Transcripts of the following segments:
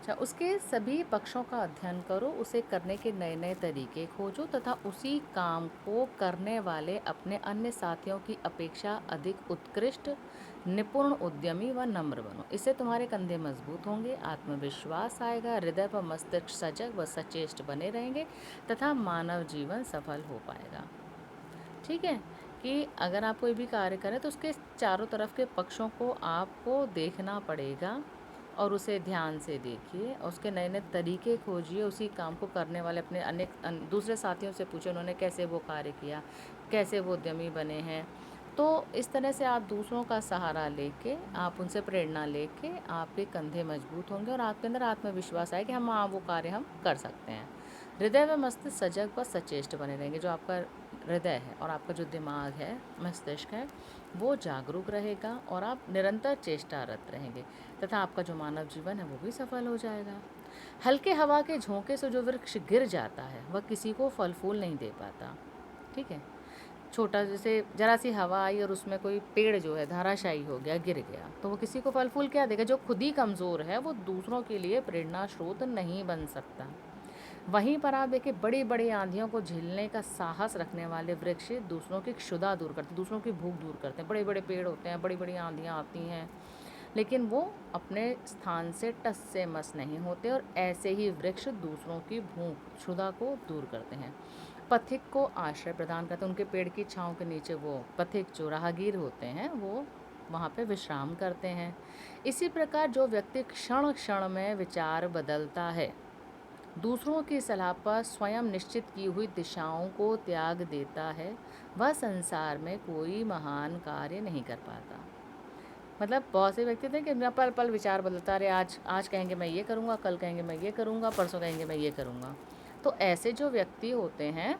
अच्छा, उसके सभी पक्षों का अध्ययन करो, उसे करने के नए-नए तरीके खोजो तथा उसी काम को करने वाले अपने अन्य साथियों की अपेक्षा अधिक उत्कृष्ट, निपुण, उद्यमी व नम्र बनो। इससे तुम्हारे कंधे मजबूत होंगे, आत्मविश्वास आएगा, हृदय व मस्तिष्क सजग व सचेष्ट बने रहेंगे तथा मानव जीवन सफल हो पाएगा। ठीक है? कि अगर आप कोई भी कार्य करें तो उसके चारों तरफ के पक्षों को आपको देखना पड़ेगा और उसे ध्यान से देखिए और उसके नए-नए तरीके खोजिए। उसी काम को करने वाले अपने दूसरे साथियों से पूछें उन्होंने कैसे वो कार्य किया, कैसे वो उद्यमी बने हैं। तो इस तरह से आप दूसरों का सहारा लेके, आप उनसे प्रेरणा लेके आपके कंधे मजबूत होंगे और आपके अंदर आत्मविश्वास आए कि हाँ, वो कार्य हम कर सकते हैं। हृदय व मस्तिष्क सजग व सचेष्ट बने रहेंगे। जो आपका हृदय है और आपका जो दिमाग है, मस्तिष्क है, वो जागरूक रहेगा और आप निरंतर चेष्टारत रहेंगे तथा आपका जो मानव जीवन है वो भी सफल हो जाएगा। हल्के हवा के झोंके से जो वृक्ष गिर जाता है वह किसी को फल फूल नहीं दे पाता। ठीक है? छोटा जैसे ज़रा सी हवा आई और उसमें कोई पेड़ जो है धराशायी हो गया, गिर गया, तो वो किसी को फल फूल क्या देगा? जो खुद ही कमज़ोर है वो दूसरों के लिए प्रेरणा स्रोत नहीं बन सकता। वहीं पर आप देखिए बड़ी-बड़ी आँधियों को झेलने का साहस रखने वाले वृक्ष दूसरों की क्षुधा दूर करते हैं, दूसरों की भूख दूर करते हैं। बड़े-बड़े पेड़ होते हैं, बड़ी-बड़ी आँधियाँ आती हैं, लेकिन वो अपने स्थान से टस से मस नहीं होते और ऐसे ही वृक्ष दूसरों की भूख, क्षुधा को दूर करते हैं। पथिक को आश्रय प्रदान करते हैं, उनके पेड़ की छाँव के नीचे वो पथिक जो राहगीर होते हैं, वो वहाँ पे विश्राम करते हैं। इसी प्रकार जो व्यक्ति क्षण-क्षण में विचार बदलता है, दूसरों की सलाह पर स्वयं निश्चित की हुई दिशाओं को त्याग देता है, वह संसार में कोई महान कार्य नहीं कर पाता। मतलब बहुत से व्यक्ति थे कि मेरा पल-पल विचार बदलता रहे, आज आज कहेंगे मैं ये करूँगा, कल कहेंगे मैं ये करूँगा, परसों कहेंगे मैं ये करूँगा। तो ऐसे जो व्यक्ति होते हैं,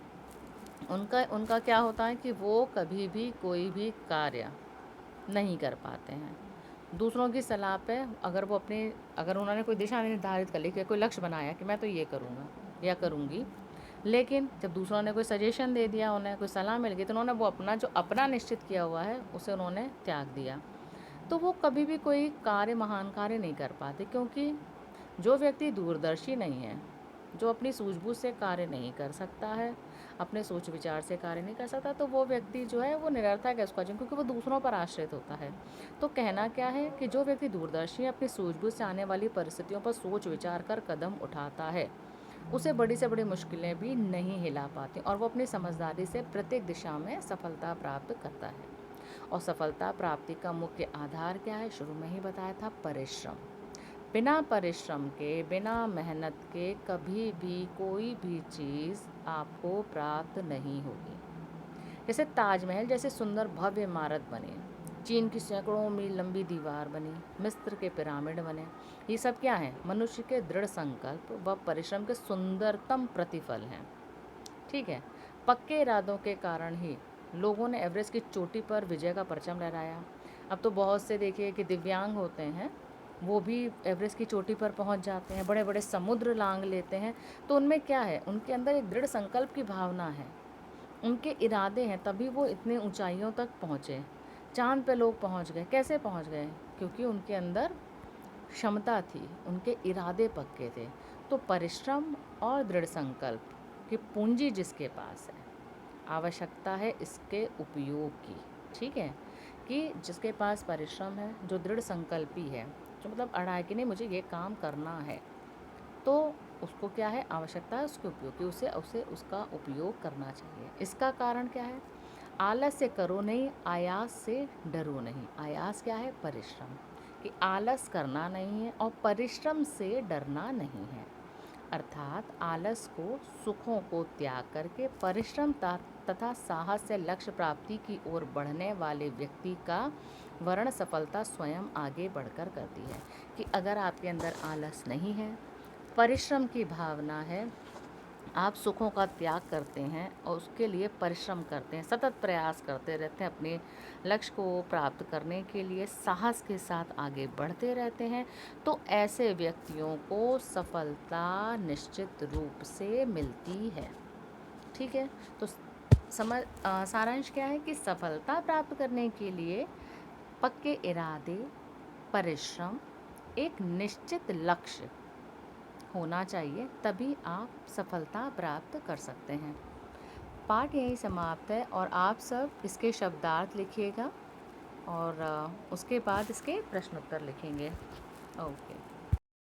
उनका उनका क्या होता है कि वो कभी भी कोई भी कार्य नहीं कर पाते हैं। दूसरों की सलाह पे अगर उन्होंने कोई दिशा निर्धारित कर ली कि कोई लक्ष्य बनाया कि मैं तो ये करूँगा या करूँगी, लेकिन जब दूसरों ने कोई सजेशन दे दिया, उन्हें कोई सलाह मिल गई, तो उन्होंने वो अपना जो अपना निश्चित किया हुआ है, उसे उन्होंने त्याग दिया। तो वो कभी भी कोई महान कार्य नहीं कर पाते क्योंकि जो व्यक्ति दूरदर्शी नहीं है, जो अपनी सूझबूझ से कार्य नहीं कर सकता है, अपने सोच विचार से कार्य नहीं कर सकता, तो वो व्यक्ति जो है वो निरर्थक है उसका जीवन, क्योंकि वो दूसरों पर आश्रित होता है। तो कहना क्या है कि जो व्यक्ति दूरदर्शी है, अपनी सूझबूझ से आने वाली परिस्थितियों पर सोच विचार कर कदम उठाता है, उसे बड़ी से बड़ी मुश्किलें भी नहीं हिला पाती और वो अपनी समझदारी से प्रत्येक दिशा में सफलता प्राप्त करता है। और सफलता प्राप्ति का मुख्य आधार क्या है? शुरू में ही बताया था, परिश्रम। बिना परिश्रम के, बिना मेहनत के कभी भी कोई भी चीज़ आपको प्राप्त नहीं होगी। जैसे ताजमहल जैसे सुंदर भव्य इमारत बनी, चीन की सैकड़ों मील लंबी दीवार बनी, मिस्र के पिरामिड बने, ये सब क्या है? मनुष्य के दृढ़ संकल्प व परिश्रम के सुंदरतम प्रतिफल हैं। ठीक है? पक्के इरादों के कारण ही लोगों ने एवरेस्ट की चोटी पर विजय का परचम लहराया। अब तो बहुत से देखिए कि दिव्यांग होते हैं, वो भी एवरेस्ट की चोटी पर पहुंच जाते हैं, बड़े-बड़े समुद्र लांघ लेते हैं। तो उनमें क्या है? उनके अंदर एक दृढ़ संकल्प की भावना है, उनके इरादे हैं, तभी वो इतनी ऊंचाइयों तक पहुँचे। चाँद पे लोग पहुँच गए, कैसे पहुँच गए? क्योंकि उनके अंदर क्षमता थी, उनके इरादे पक्के थे। तो परिश्रम और दृढ़ संकल्प की पूंजी जिसके पास है, आवश्यकता है इसके उपयोग की। ठीक है? कि जिसके पास परिश्रम है, जो दृढ़ संकल्पी है, जो मतलब अड़ा है कि नहीं मुझे ये काम करना है, तो उसको क्या है? आवश्यकता है उसके उपयोग की, उसे उसे उसका उपयोग करना चाहिए। इसका कारण क्या है? आलस से करो नहीं, आयास से डरो नहीं। आयास क्या है? परिश्रम। कि आलस करना नहीं है और परिश्रम से डरना नहीं है। अर्थात आलस को, सुखों को त्याग करके परिश्रम तथा साहस से लक्ष्य प्राप्ति की ओर बढ़ने वाले व्यक्ति का वर्ण सफलता स्वयं आगे बढ़कर करती है। कि अगर आपके अंदर आलस नहीं है, परिश्रम की भावना है, आप सुखों का त्याग करते हैं और उसके लिए परिश्रम करते हैं, सतत प्रयास करते रहते हैं, अपने लक्ष्य को प्राप्त करने के लिए साहस के साथ आगे बढ़ते रहते हैं, तो ऐसे व्यक्तियों को सफलता निश्चित रूप से मिलती है। ठीक है? तो सारांश क्या है कि सफलता प्राप्त करने के लिए पक्के इरादे, परिश्रम, एक निश्चित लक्ष्य होना चाहिए, तभी आप सफलता प्राप्त कर सकते हैं। पाठ यहीं समाप्त है और आप सब इसके शब्दार्थ लिखिएगा और उसके बाद इसके प्रश्न उत्तर लिखेंगे। ओके।